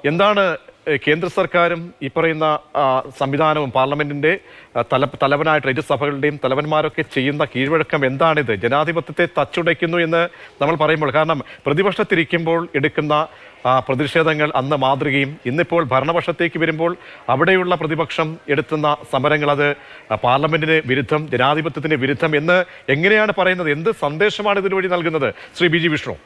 എന്താണ് കേന്ദ്ര സർക്കാരും ഈ പറയുന്ന സംവിധാനവും പാർലമെന്റിന്റെ തലവനായിട്ട് രാജ്യസഭകളുടെയും തലവന്മാരൊക്കെ ചെയ്യുന്ന കീഴ്വഴക്കം എന്താണിത്? ജനാധിപത്യത്തെ തച്ചുടയ്ക്കുന്നു എന്ന് നമ്മൾ പറയുമ്പോൾ, കാരണം പ്രതിപക്ഷത്തിരിക്കുമ്പോൾ എടുക്കുന്ന പ്രതിഷേധങ്ങൾ അന്ന് മാതൃകയും, ഇന്നിപ്പോൾ ഭരണപക്ഷത്തേക്ക് വരുമ്പോൾ അവിടെയുള്ള പ്രതിപക്ഷം എടുത്തുന്ന സമരങ്ങൾ അത് പാർലമെന്റിന് വിരുദ്ധം, ജനാധിപത്യത്തിന് വിരുദ്ധം എന്ന് എങ്ങനെയാണ് പറയുന്നത്? എന്ത് സന്ദേശമാണ് ഇതിനുവഴി നൽകുന്നത്? Shri B G Vishnu.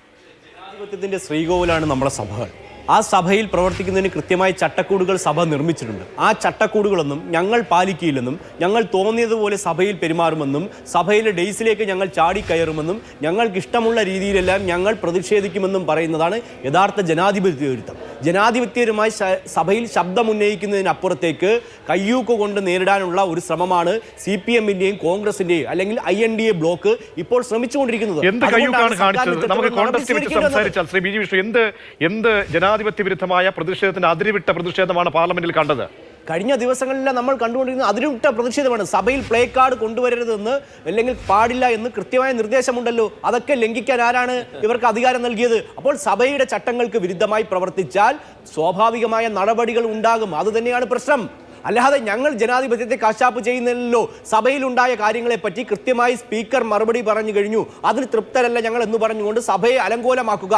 ജനാധിപത്യത്തിന്റെ ശ്രീകോവിലാണ് നമ്മുടെ സഭകൾ. ആ സഭയിൽ പ്രവർത്തിക്കുന്നതിന് കൃത്യമായ ചട്ടക്കൂടുകൾ സഭ നിർമ്മിച്ചിട്ടുണ്ട്. ആ ചട്ടക്കൂടുകളൊന്നും ഞങ്ങൾ പാലിക്കില്ലെന്നും ഞങ്ങൾ തോന്നിയതുപോലെ സഭയിൽ പെരുമാറുമെന്നും സഭയിലെ ഡേയ്സിലേക്ക് ഞങ്ങൾ ചാടിക്കയറുമെന്നും ഞങ്ങൾക്ക് ഇഷ്ടമുള്ള രീതിയിലെല്ലാം ഞങ്ങൾ പ്രതിഷേധിക്കുമെന്നും പറയുന്നതാണ് യഥാർത്ഥ ജനാധിപത്യ വിരുദ്ധം. ജനാധിപത്യപരമായി സഭയിൽ ശബ്ദമുന്നയിക്കുന്നതിനപ്പുറത്തേക്ക് കയ്യൂക്ക് കൊണ്ട് നേരിടാനുള്ള ഒരു ശ്രമമാണ് CPM-ന്റെയും കോൺഗ്രസിന്റെയും അല്ലെങ്കിൽ INDA ബ്ലോക്ക് ഇപ്പോൾ ശ്രമിച്ചുകൊണ്ടിരിക്കുന്നത്. ജനാധിപത്യ വിരുദ്ധമായ പ്രതിഷേധത്തിന് അതിരുവിട്ട പ്രതിഷേധമാണ് പാർലമെന്റിൽ കണ്ടത്. കഴിഞ്ഞ ദിവസങ്ങളിലെല്ലാം നമ്മൾ കണ്ടുകൊണ്ടിരിക്കുന്നത് അതിരുവിട്ട പ്രതിഷേധമാണ്. സഭയിൽ പ്ലേ കാർഡ് കൊണ്ടുവരരുതെന്ന് അല്ലെങ്കിൽ പാടില്ല എന്ന് കൃത്യമായ നിർദ്ദേശമുണ്ടല്ലോ. അതൊക്കെ ലംഘിക്കാൻ ആരാണ് ഇവർക്ക് അധികാരം നൽകിയത്? അപ്പോൾ സഭയുടെ ചട്ടങ്ങൾക്ക് വിരുദ്ധമായി പ്രവർത്തിച്ചാൽ സ്വാഭാവികമായ നടപടികൾ ഉണ്ടാകും. അതുതന്നെയാണ് പ്രശ്നം. അല്ലാതെ ഞങ്ങൾ ജനാധിപത്യത്തെ കശാപ്പ് ചെയ്യുന്നില്ലല്ലോ. സഭയിലുണ്ടായ കാര്യങ്ങളെപ്പറ്റി കൃത്യമായി സ്പീക്കർ മറുപടി പറഞ്ഞു കഴിഞ്ഞു. അതിന് തൃപ്തരല്ല ഞങ്ങൾ എന്ന് പറഞ്ഞുകൊണ്ട് സഭയെ അലങ്കോലമാക്കുക.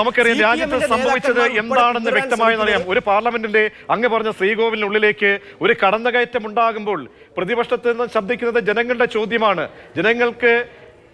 നമുക്കറിയാം രാജ്യത്ത് സംഭവിച്ചത് എന്താണെന്ന് വ്യക്തമായി അറിയാം. ഒരു പാർലമെന്റിന്റെ അങ്ങ് പറഞ്ഞ ശ്രീകോവിലിനുള്ളിലേക്ക് ഒരു കടന്നുകയറ്റം ഉണ്ടാകുമ്പോൾ പ്രതിപക്ഷത്ത് നിന്ന് ശബ്ദിക്കുന്നത് ജനങ്ങളുടെ ചോദ്യമാണ്. ജനങ്ങൾക്ക്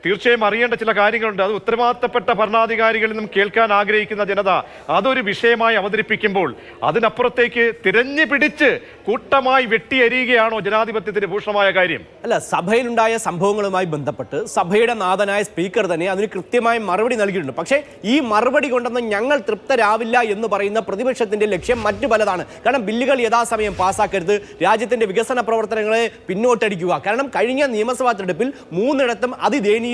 തീർച്ചയായും അറിയേണ്ട ചില കാര്യങ്ങളുണ്ട്. അത് ഉത്തരവാദിത്തപ്പെട്ട ഭരണാധികാരികളിൽ നിന്നും കേൾക്കാൻ ആഗ്രഹിക്കുന്ന ജനത അതൊരു വിഷയമായി അവതരിപ്പിക്കുമ്പോൾ അതിനപ്പുറത്തേക്ക് തിരഞ്ഞു പിടിച്ച് കൂട്ടമായി വെട്ടിയരിയുകയാണോ ജനാധിപത്യത്തിന് ഭൂഷണമായ കാര്യം? അല്ല, സഭയിലുണ്ടായ സംഭവങ്ങളുമായി ബന്ധപ്പെട്ട് സഭയുടെ നാഥനായ സ്പീക്കർ തന്നെ അതിന് കൃത്യമായ മറുപടി നൽകിയിട്ടുണ്ട്. പക്ഷേ ഈ മറുപടി കൊണ്ടൊന്നും ഞങ്ങൾ തൃപ്തരാവില്ല എന്ന് പറയുന്ന പ്രതിപക്ഷത്തിന്റെ ലക്ഷ്യം മറ്റു പലതാണ്. കാരണം ബില്ലുകൾ യഥാസമയം പാസ്സാക്കരുത്, രാജ്യത്തിന്റെ വികസന പ്രവർത്തനങ്ങളെ പിന്നോട്ടടിക്കുക. കാരണം കഴിഞ്ഞ നിയമസഭാ തെരഞ്ഞെടുപ്പിൽ 3 അതിദയനീയമായി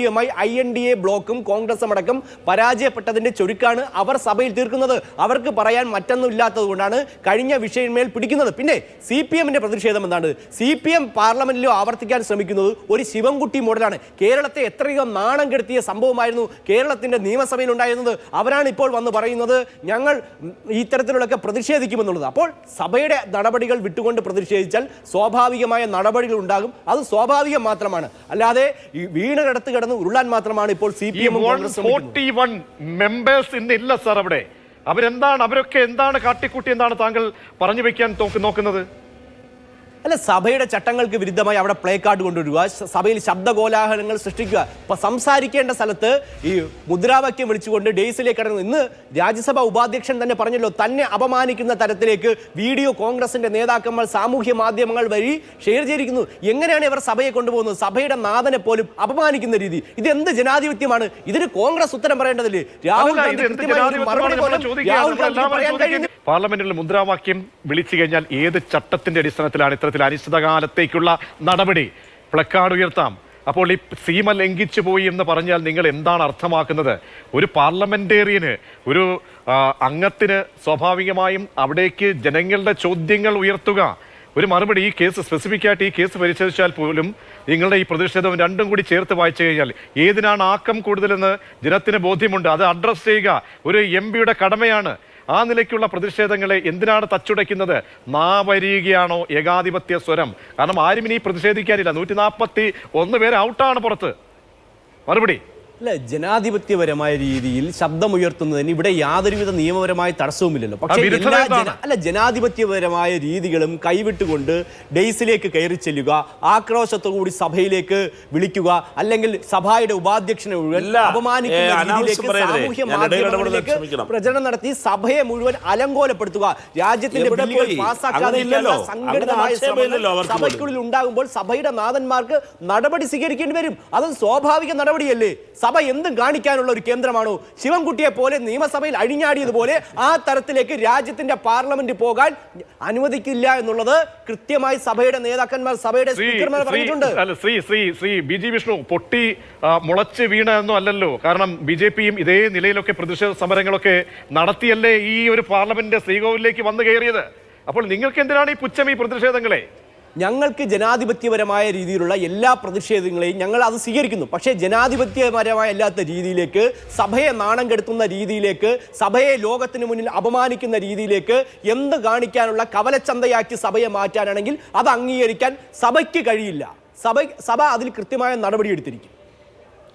INDA ബ്ലോക്കും കോൺഗ്രസും അടക്കം പരാജയപ്പെട്ടതിന്റെ ചുരുക്കാണ് അവർ സഭയിൽ തീർക്കുന്നത്. അവർക്ക് പറയാൻ മറ്റൊന്നും ഇല്ലാത്തത് കൊണ്ടാണ് കഴിഞ്ഞ വിഷയമേൽ പിടിക്കുന്നത്. പിന്നെ CPM-ന്റെ പ്രതിഷേധം എന്താണ്? CPM പാർലമെന്റിലോ ആവർത്തിക്കാൻ ശ്രമിക്കുന്നത് ഒരു ശിവൻകുട്ടി മോഡലാണ്. കേരളത്തെ എത്രയോ നാണം കെടുത്തിയ സംഭവമായിരുന്നു കേരളത്തിന്റെ നിയമസഭയിൽ ഉണ്ടായിരുന്നത്. അവരാണ് ഇപ്പോൾ വന്ന് പറയുന്നത് ഞങ്ങൾ ഇത്തരത്തിലുള്ളൊക്കെ പ്രതിഷേധിക്കുമെന്നുള്ളത്. അപ്പോൾ സഭയുടെ നടപടികൾ വിട്ടുകൊണ്ട് പ്രതിഷേധിച്ചാൽ സ്വാഭാവികമായ നടപടികൾ ഉണ്ടാകും. അത് സ്വാഭാവികം മാത്രമാണ്. അല്ലാതെ വീണ് കിടത്ത് കിടന്ന് ഉരുളാൻ മാത്രമാണ് ഇപ്പോൾ CPM-ഉം കോൺഗ്രസും. 41 മെമ്പേഴ്സ് ഇന്നില്ല സാർ അവിടെ. അവരൊക്കെ എന്താണ് കാട്ടിക്കൂട്ടി എന്താണ് താങ്കൾ പറഞ്ഞു വെക്കാൻ നോക്കുന്നത്? അല്ല, സഭയുടെ ചട്ടങ്ങൾക്ക് വിരുദ്ധമായി അവിടെ പ്ലേ കാർഡ് കൊണ്ടുവരിക, സഭയിൽ ശബ്ദകോലാഹലങ്ങൾ സൃഷ്ടിക്കുക. ഇപ്പൊ സംസാരിക്കേണ്ട സ്ഥലത്ത് ഈ മുദ്രാവാക്യം വിളിച്ചുകൊണ്ട് ഡേയ്സിലേക്ക് കടന്നു. ഇന്ന് രാജ്യസഭ ഉപാധ്യക്ഷൻ തന്നെ പറഞ്ഞല്ലോ, തന്നെ അപമാനിക്കുന്ന തരത്തിലേക്ക് വീഡിയോ കോൺഗ്രസിന്റെ നേതാക്കന്മാർ സാമൂഹ്യ മാധ്യമങ്ങൾ വഴി ഷെയർ ചെയ്തിരിക്കുന്നു. എങ്ങനെയാണ് ഇവർ സഭയെ കൊണ്ടുപോകുന്നത്? സഭയുടെ നാഥനെ പോലും അപമാനിക്കുന്ന രീതി. ഇത് എന്ത് ജനാധിപത്യമാണ്? ഇതിന് കോൺഗ്രസ് ഉത്തരം പറയേണ്ടതില്ലേ? രാഹുൽ പാർലമെന്റിൽ മുദ്രാവാക്യം വിളിച്ചു കഴിഞ്ഞാൽ ഏത് ചട്ടത്തിന്റെ അടിസ്ഥാനത്തിലാണ് ഇത്തരത്തിൽ അനിശ്ചിതകാലത്തേക്കുള്ള നടപടി? പ്ലക്കാർഡ് ഉയർത്താം. അപ്പോൾ ഈ സീമ ലംഘിച്ചു പോയി എന്ന് പറഞ്ഞാൽ നിങ്ങൾ എന്താണ് അർത്ഥമാക്കുന്നത്? ഒരു പാർലമെന്റേറിയന്, ഒരു അംഗത്തിന് സ്വാഭാവികമായും അവിടേക്ക് ജനങ്ങളുടെ ചോദ്യങ്ങൾ ഉയർത്തുക, ഒരു മറുപടി. ഈ കേസ് സ്പെസിഫിക്കായിട്ട് ഈ കേസ് പരിശോധിച്ചാൽ പോലും നിങ്ങളുടെ ഈ പ്രതിഷേധം രണ്ടും കൂടി ചേർത്ത് വായിച്ചു കഴിഞ്ഞാൽ ഏതിനാണ് ആക്കം കൂടുതലെന്ന് ജനത്തിന് ബോധ്യമുണ്ട്. അത് അഡ്രസ് ചെയ്യുക ഒരു MP-യുടെ കടമയാണ്. ആ നിലയ്ക്കുള്ള പ്രതിഷേധങ്ങളെ എന്തിനാണ് തച്ചുടയ്ക്കുന്നത്? നാവരിയുകയാണോ ഏകാധിപത്യ സ്വരം? കാരണം ആരും ഇനി പ്രതിഷേധിക്കാനില്ല. 141 പേര് ഔട്ടാണ് പുറത്ത്. മറുപടി അല്ല, ജനാധിപത്യപരമായ രീതിയിൽ ശബ്ദമുയർത്തുന്നതിന് ഇവിടെ യാതൊരുവിധ നിയമപരമായ തടസ്സവുമില്ലല്ലോ. പക്ഷേ ജനാധിപത്യപരമായ രീതികളും കൈവിട്ടുകൊണ്ട് ഡേയ്സിലേക്ക് കയറി ചെല്ലുക, ആക്രോശത്തോടുകൂടി സഭയിലേക്ക് വിളിക്കുക, അല്ലെങ്കിൽ സഭയുടെ ഉപാധ്യക്ഷനെ മുഴുവൻ അപമാനിക്കുന്ന രീതിയിലേക്ക് സാമൂഹ്യ മാധ്യമങ്ങളിലേക്ക് പ്രചരണം നടത്തി സഭയെ മുഴുവൻ അലങ്കോലപ്പെടുത്തുക, രാജ്യത്തിന്റെ ബില്ലുകൾ പാസ്സാക്കാതെ സംഘടിതമായ സഭയ്ക്കുള്ളിൽ ഉണ്ടാകുമ്പോൾ സഭയുടെ നാഥന്മാർക്ക് നടപടി സ്വീകരിക്കേണ്ടി വരും. അത് സ്വാഭാവിക നടപടിയല്ലേ? സഭ എന്തും കാണിക്കാനുള്ള ഒരു കേന്ദ്രമാണോ? ശിവൻകുട്ടിയെ പോലെ നിയമസഭയിൽ അഴിഞ്ഞാടിയതുപോലെ ആ തരത്തിലേക്ക് രാജ്യത്തിന്റെ പാർലമെന്റ് പോകാൻ അനുവദിക്കില്ല എന്നുള്ളത് കൃത്യമായി സഭയുടെ നേതാക്കന്മാർ, സഭയുടെ സ്പീക്കർമാർ പറഞ്ഞിട്ടുണ്ട്. ശ്രീ ബി ജി വിഷ്ണു, പൊട്ടി മുളച്ച് വീണ ഒന്നും അല്ലല്ലോ. കാരണം BJP-യും ഇതേ നിലയിലൊക്കെ പ്രതിഷേധ സമരങ്ങളൊക്കെ നടത്തിയല്ലേ ഈ ഒരു പാർലമെന്റിന്റെ ശ്രീകോവിലേക്ക് വന്നു കയറിയത്. അപ്പോൾ നിങ്ങൾക്ക് എന്തിനാണ് ഈ പുച്ഛം, ഈ പ്രതിഷേധങ്ങളെ? ഞങ്ങൾക്ക് ജനാധിപത്യപരമായ രീതിയിലുള്ള എല്ലാ പ്രതിഷേധങ്ങളെയും ഞങ്ങൾ അത് സ്വീകരിക്കുന്നു. പക്ഷേ ജനാധിപത്യപരമായ അല്ലാത്ത രീതിയിലേക്ക്, സഭയെ നാണം കെടുത്തുന്ന രീതിയിലേക്ക്, സഭയെ ലോകത്തിന് മുന്നിൽ അപമാനിക്കുന്ന രീതിയിലേക്ക് എന്ത് കാണിക്കാനുള്ള കവലച്ചന്തയാക്കി സഭയെ മാറ്റാനാണെങ്കിൽ അത് അംഗീകരിക്കാൻ സഭയ്ക്ക് കഴിയില്ല. സഭ അതിൽ കൃത്യമായ നടപടിയെടുത്തിരിക്കും.